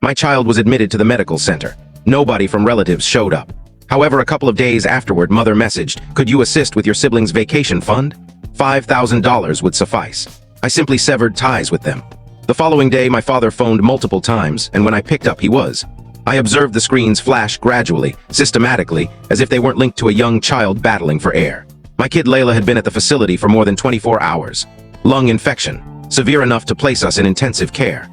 My child was admitted to the medical center. Nobody from relatives showed up. However, a couple of days afterward, mother messaged, "Could you assist with your siblings' vacation fund? $5,000 would suffice." I simply severed ties with them. The following day, my father phoned multiple times, and when I picked up, he was. I observed the screens flash gradually, systematically, as if they weren't linked to a young child battling for air. My kid Layla had been at the facility for more than 24 hours. Lung infection, severe enough to place us in intensive care.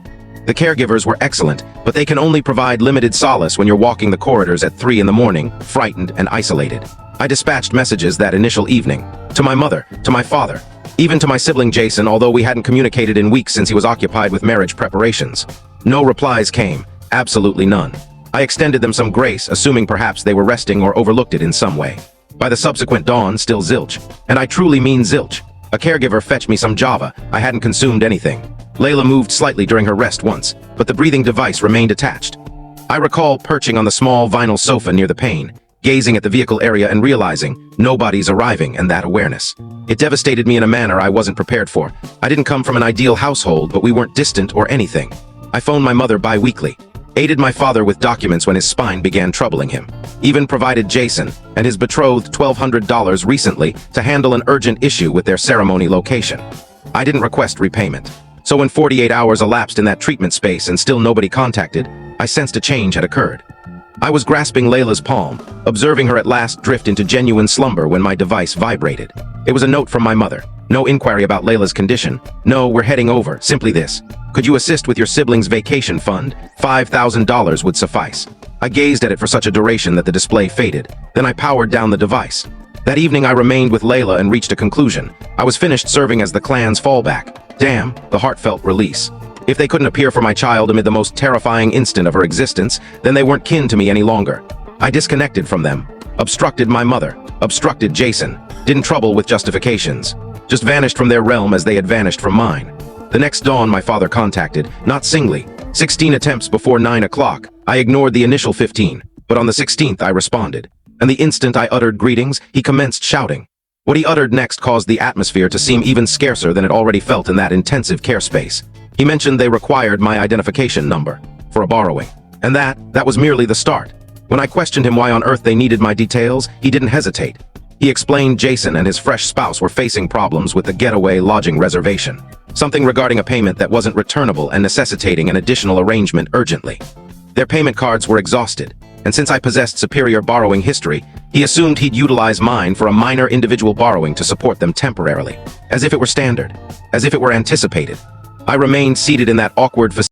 The caregivers were excellent, but they can only provide limited solace when you're walking the corridors at 3 in the morning, frightened and isolated. I dispatched messages that initial evening. To my mother, to my father, even to my sibling Jason, although we hadn't communicated in weeks since he was occupied with marriage preparations. No replies came, absolutely none. I extended them some grace, assuming perhaps they were resting or overlooked it in some way. By the subsequent dawn, still zilch. And I truly mean zilch. A caregiver fetched me some Java. I hadn't consumed anything. Layla moved slightly during her rest once, but the breathing device remained attached. I recall perching on the small vinyl sofa near the pane, gazing at the vehicle area and realizing nobody's arriving, and that awareness. It devastated me in a manner I wasn't prepared for. I didn't come from an ideal household, but we weren't distant or anything. I phoned my mother bi-weekly, aided my father with documents when his spine began troubling him, even provided Jason and his betrothed $1,200 recently to handle an urgent issue with their ceremony location. I didn't request repayment. So when 48 hours elapsed in that treatment space and still nobody contacted, I sensed a change had occurred. I was grasping Layla's palm, observing her at last drift into genuine slumber when my device vibrated. It was a note from my mother. No inquiry about Layla's condition. No, we're heading over. Simply this. Could you assist with your siblings' vacation fund? $5,000 would suffice. I gazed at it for such a duration that the display faded. Then I powered down the device. That evening I remained with Layla and reached a conclusion. I was finished serving as the clan's fallback. Damn, the heartfelt release. If they couldn't appear for my child amid the most terrifying instant of her existence, then they weren't kin to me any longer. I disconnected from them, obstructed my mother, obstructed Jason, didn't trouble with justifications, just vanished from their realm as they had vanished from mine. The next dawn my father contacted, not singly. 16 attempts before 9 o'clock. I ignored the initial 15, but on the 16th I responded. And the instant I uttered greetings, he commenced shouting. What he uttered next caused the atmosphere to seem even scarcer than it already felt in that intensive care space. He mentioned they required my identification number for a borrowing, and that was merely the start. When I questioned him why on earth they needed my details, he didn't hesitate. He explained Jason and his fresh spouse were facing problems with the getaway lodging reservation, something regarding a payment that wasn't returnable and necessitating an additional arrangement urgently. Their payment cards were exhausted, and since I possessed superior borrowing history, he assumed he'd utilize mine for a minor individual borrowing to support them temporarily, as if it were standard, as if it were anticipated. I remained seated in that awkward facility.